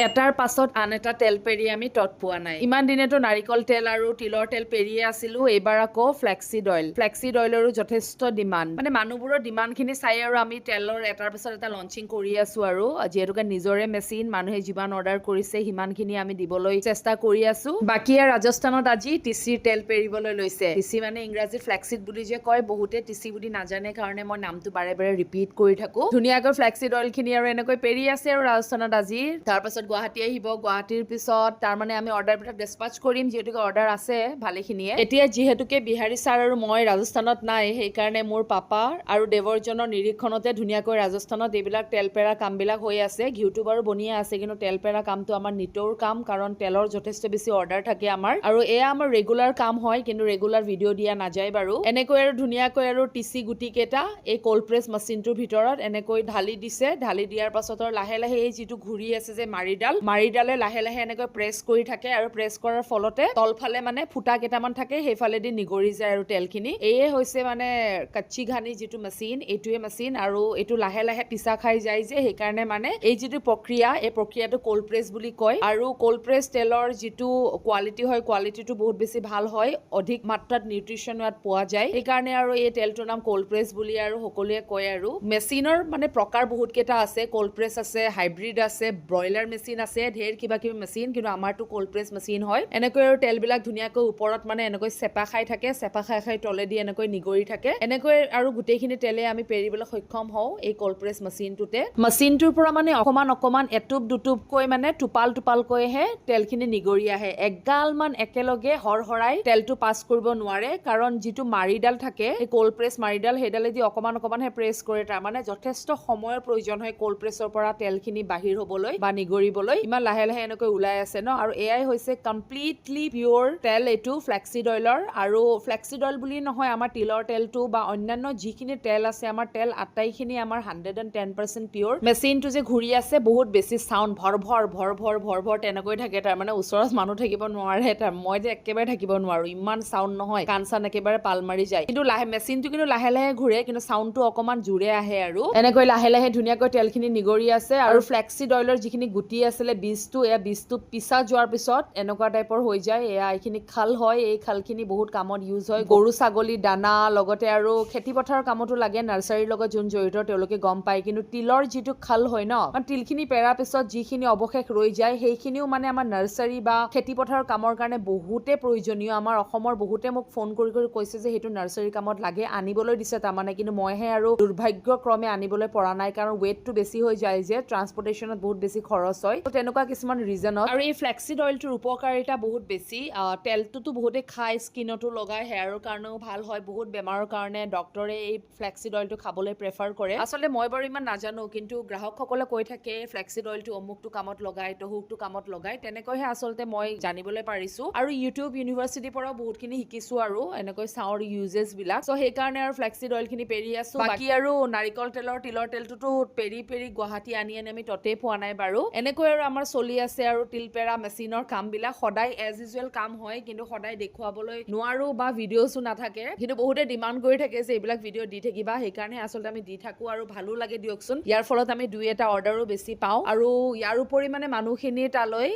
এটাৰ পাছত আন এটা তেল পেৰি আমি তত পোৱা নাই। ইমান দিনেতো নাৰিকল তেল আৰু তিলৰ তেল পেৰিয়ে আছিলো, এইবাৰ আকৌ ফ্লেক্সিড অইল। ফ্লেক্সিড অইলৰো যথেষ্ট ডিমাণ্ড, মানে মানুহবোৰৰ ডিমাণ্ডখিনি চাই আৰু আমি তেলৰ এটাৰ পাছত এটা লঞ্চিং কৰি আছো। আৰু যিহেতুকে নিজৰে মেচিন, মানুহে যিমান অৰ্ডাৰ কৰিছে সিমানখিনি আমি দিবলৈ চেষ্টা কৰি আছো। বাকী ৰাজস্থানত আজি টিচিৰ তেল পেৰিবলৈ লৈছে। টিচি মানে ইংৰাজী ফ্লেক্সিড বুলি যে কয়, বহুতে টিচি বুলি নাজানে কাৰণে মই নামটো বাৰে বাৰে ৰিপিট কৰি থাকো। ধুনীয়াকৈ ফ্লেক্সিড অইল খিনি আৰু এনেকৈ পেৰি আছে আৰু ৰাজস্থানত আজি। তাৰ পাছত গুৱাহাটী আহিব, গুৱাহাটীৰ পিছত তাৰমানে আমি অৰ্ডাৰবিলাক ডিস্পাচ কৰিম, যিহেতুকে অৰ্ডাৰ আছে ভালেখিনিয়ে। এতিয়া যিহেতুকে বিহাৰী ছাৰ আৰু মই ৰাজস্থানত নাই, সেইকাৰণে মোৰ পাপা আৰু দেৱৰজনৰ নিৰীক্ষণতে ধুনীয়াকৈ ৰাজস্থানত এইবিলাক তেল পেৰা কামবিলাক হৈ আছে। ঘিউটো বাৰু বনিয়ে আছে, কিন্তু তেল পেৰা কামটো আমাৰ নিতৌৰ কাম, কাৰণ তেলৰ যথেষ্ট বেছি অৰ্ডাৰ থাকে আমাৰ, আৰু এয়া আমাৰ ৰেগুলাৰ কাম হয়, কিন্তু ৰেগুলাৰ ভিডিঅ' দিয়া নাযায় বাৰু। এনেকৈ আৰু ধুনীয়াকৈ আৰু টিচি গুটি কেইটা এই কল্ড প্ৰেছ মেচিনটোৰ ভিতৰত এনেকৈ ঢালি দিছে। ঢালি দিয়াৰ পাছত আৰু লাহে লাহে এই যিটো ঘূৰি আছে যে মাৰিডালে লাহে লাহে এনেকৈ প্ৰেছ কৰি থাকে, আৰু প্ৰেছ কৰাৰ ফলতে তলফালে মানে ফুটা কেইটামান থাকে, সেইফালেদি নিগৰি যায় আৰু তেলখিনি। এয়ে হৈছে মানে কাচ্চি ঘানি যিটো মেচিন, এইটোৱে মেচিন, আৰু এইটো লাহে লাহে পিছা খাই যায় যে, সেইকাৰণে মানে এই যিটো প্ৰক্ৰিয়া, এই প্ৰক্ৰিয়াটো কল্ড প্ৰেছ বুলি কয়। আৰু কল্ড প্ৰেছ তেলৰ যিটো কোৱালিটি হয়, কোৱালিটিটো বহুত বেছি ভাল হয়, অধিক মাত্ৰাত নিউট্ৰিচন ইয়াত পোৱা যায়, সেইকাৰণে আৰু এই তেলটোৰ নাম কল্ড প্ৰেছ বুলি আৰু সকলোৱে কয়। আৰু মেচিনৰ মানে প্ৰকাৰ বহুত কেইটা আছে, কল্ড প্ৰেছ আছে, হাইব্ৰিড আছে, ব্ৰইলাৰ মেচিন আছে, ঢেৰ কিবা কিবি মেচিন, কিন্তু আমাৰটো কল্ড প্ৰেছ মেচিন হয়। এনেকৈ আৰু তেলবিলাক ধুনীয়াকৈ ওপৰত মানে এনেকৈ চেপা খাই থাকে, চেপা খাই খাই তলেদি এনেকৈ নিগৰি থাকে। এনেকৈ আৰু গোটেইখিনি তেলে আমি পেৰিবলৈ সক্ষম হওঁ এই কল্ড প্ৰেছ মেচিনটোতে। মেচিনটোৰ পৰা মানে অকমান অকমান এটুপ দুটুপকৈ মানে টোপাল টোপালকৈহে তেলখিনি নিগৰি আহে। এগাল মান একেলগে হৰহৰাই তেলটো পাছ কৰিব নোৱাৰে, কাৰণ যিটো মাৰিডাল থাকে, এই কল্ড প্ৰেছ মাৰিডাল, সেইডালেদি অকমান অকমানহে প্ৰেছ কৰে। তাৰমানে যথেষ্ট সময়ৰ প্ৰয়োজন হয় কল্ড প্ৰেছৰ পৰা তেলখিনি বাহিৰ হবলৈ বা নিগৰিবলৈ। ইমান লাহে লাহে এনেকৈ ওলাই আছে ন, আৰু এয়াই হৈছে কমপ্লিটলি পিয়ৰ তেল, এইটো ফ্লেক্সিড অইলৰ। আৰু ফ্লেক্সিড অইল বুলি নহয়, আমাৰ তিলৰ তেলটো বা অন্যান্য যিখিনি তেল আছে, আমাৰ তেল আটাইখিনি আমাৰ 110% পিয়ৰ। মেচিনটো যে ঘূৰি আছে, বহুত বেছি চাউণ্ড, ভৰ ভৰ ভৰ ভৰ ভৰ ভৰ তেনেকৈ থাকে। তাৰমানে ওচৰত মানুহ থাকিব নোৱাৰে, মই যে একেবাৰে থাকিব নোৱাৰো, ইমান চাউণ্ড নহয়, কাণ চান একেবাৰে পাল মাৰি যায়। কিন্তু মেচিনটো কিন্তু লাহে লাহে ঘূৰে, কিন্তু চাউণ্ডটো অকমান জোৰে আহে। আৰু এনেকৈ লাহে লাহে ধুনীয়াকৈ তেলখিনি নিগৰি আছে। আৰু ফ্লেক্সিড অইলৰ যিখিনি গুটি আছিলে, বীজটো, এয়া বীজটো পিছা যোৱাৰ পিছত এনেকুৱা টাইপৰ হৈ যায়। এয়া এইখিনি খাল হয়, এই খালখিনি বহুত কামত ইউজ হয়, গৰু ছাগলী দানা, লগতে আৰু খেতি পথাৰৰ কামতো লাগে। নাৰ্চাৰীৰ লগত যোন জড়িত তেওঁলোকে গম পায়। কিন্তু তিলৰ যিটো খাল হয় ন, তিলখিনি পেৰাৰ পিছত যিখিনি অৱশেষ ৰৈ যায়, সেইখিনিও মানে আমাৰ নাৰ্চাৰী বা খেতি পথাৰৰ কামৰ কাৰণে বহুতে প্ৰয়োজনীয়। আমাৰ অসমৰ বহুতে মোক ফোন কৰি কৰি কৈছে যে সেইটো নাৰ্চাৰী কামত লাগে, আনিবলৈ দিছে তাৰমানে, কিন্তু মইহে আৰু দুৰ্ভাগ্যক্ৰমে আনিবলৈ পৰা নাই, কাৰণ ৱেটটো বেছি হৈ যায় যে, ট্ৰান্সপৰ্টেশ্যনত বহুত বেছি খৰচ হয়, তো তেনেকুৱা কিছুমান ৰিজনত। আৰু এই ফ্লেক্সিড অইলটোৰ উপকাৰিতা বহুত বেছি। তেলটোতো বহুতে খায়, স্কিনতো লগায়, হেয়াৰৰ কাৰণেও ভাল হয়, বহুত বেমাৰৰ কাৰণে ডক্তৰে এই ফ্লেক্সিড অইলটো খাবলৈ প্ৰেফাৰ কৰে। আচলতে মই বাৰু ইমান নাজানো, কিন্তু গ্ৰাহকসকলে কৈ থাকে ফ্লেক্সিড অইলটো অমুকটো কামত লগায়, তহুকটো কামত লগায়, তেনেকৈহে আচলতে মই জানিবলৈ পাৰিছো। আৰু ইউটিউব ইউনিভাৰ্চিটিৰ পৰাও বহুতখিনি শিকিছো, আৰু এনেকৈ চাওঁ ইউজেছ বিলাক। চ' সেইকাৰণে আৰু ফ্লেক্সিড অইলখিনি পেৰি আছো। বাকী আৰু নাৰিকল তেলৰ তিলৰ তেলটোতো পেৰি পেৰি গুৱাহাটী আনি আমি ততেই পোৱা নাই বাৰু। এনেকৈ আৰু আমাৰ চলি আছে আৰু তিল পেৰা মেচিনৰ কাম বিলাক সদায় এজ ইউজুৱেল কাম হয়, কিন্তু সদায় দেখুৱাবলৈ নোৱাৰো বা ভিডিঅ'ছো নাথাকে। কিন্তু বহুতে ডিমাণ্ড কৰি থাকে যে এইবিলাক ভিডিঅ' দি থাকিবা, সেইকাৰণে আচলতে আমি দি থাকো, আৰু ভালো লাগে দিয়কচোন। ইয়াৰ ফলত আমি দুই এটা অৰ্ডাৰো বেছি পাওঁ, আৰু ইয়াৰ উপৰি মানে মানুহখিনিৰ তালৈ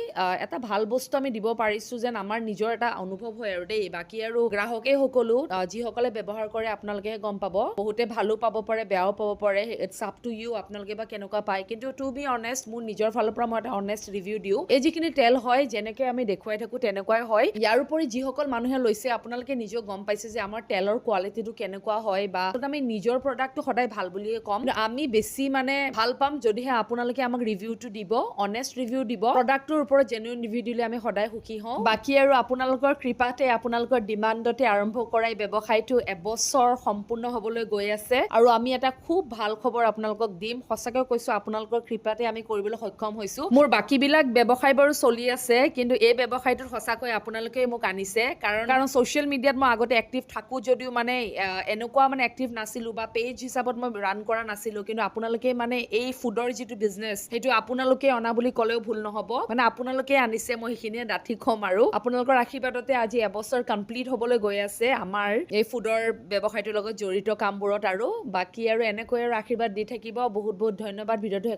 এটা ভাল বস্তু আমি দিব পাৰিছো যেন আমাৰ নিজৰ এটা অনুভৱ হয় আৰু দেই। বাকী আৰু গ্ৰাহকেই সকলো, যিসকলে ব্যৱহাৰ কৰে আপোনালোকেহে গম পাব, বহুতে ভালো পাব পাৰে, বেয়াও পাব পাৰে, ইটস আপ টু ইউ, আপোনালোকে বা কেনেকুৱা পায়। কিন্তু টু বি অনেষ্ট, মোৰ নিজৰ ফালৰ পৰা মই এটা অনেষ্ট ৰিভিউ দিওঁ। এই যিখিনি তেল হয়, যেনেকে আমি দেখুৱাই থাকো তেনেকুৱাই হয়। ইয়াৰ উপৰি যিসকল মানুহে লৈছে, আপোনালোকে নিজেও গম পাইছে যে আমাৰ তেলৰ কোৱালিটিটো কেনেকুৱা হয়, বা আমি নিজৰ প্ৰডাক্টটো সদায় ভাল বুলিয়ে ক'ম। আমি বেছি মানে ভাল পাম যদিহে আপোনালোকে আমাক ৰিভিউটো দিব, অনেষ্ট ৰিভিউ দিব। প্ৰডাক্টটোৰ ওপৰত জেনুইন ৰিভিউ দিলে আমি সদায় সুখী হওঁ। বাকী আৰু আপোনালোকৰ কৃপাতে, আপোনালোকৰ ডিমাণ্ডতে আৰম্ভ কৰা এই ব্যৱসায়টো এবছৰ সম্পূৰ্ণ হবলৈ গৈ আছে, আৰু আমি এটা খুব ভাল খবৰ আপোনালোকক দিম। সঁচাকৈ কৈছো, আপোনালোকৰ কৃপাতে আমি কৰিবলৈ সক্ষম হৈছো। মোৰ বাকী বিলাক ব্যৱসায় বাৰু চলি আছে, কিন্তু এই ব্যৱসায়টোত সঁচাকৈ আপোনালোকে মোক আনিছে, কাৰণ ছ'চিয়েল মিডিয়াত মই আগতে এক্টিভ থাকো যদিও মানে এনেকুৱা মানে এক্টিভ নাছিলো, বা পেজ হিচাপত মই ৰান কৰা নাছিলো। কিন্তু আপোনালোকে মানে এই ফুডৰ যিটো বিজনেছ, সেইটো আপোনালোকে অনা বুলি ক'লেও ভুল নহব, মানে আপোনালোকে আনিছে, মই সেইখিনিয়ে ডাঠি ক'ম। আৰু আপোনালোকৰ আশীৰ্বাদতে আজি এবছৰ কমপ্লিট হবলৈ গৈ আছে আমাৰ এই ফুডৰ ব্যৱসায়টোৰ লগত জড়িত কামবোৰত। আৰু বাকী আৰু এনেকৈ আৰু আশীৰ্বাদ দি থাকিব। বহুত বহুত ধন্যবাদ। ভিডিঅ'টো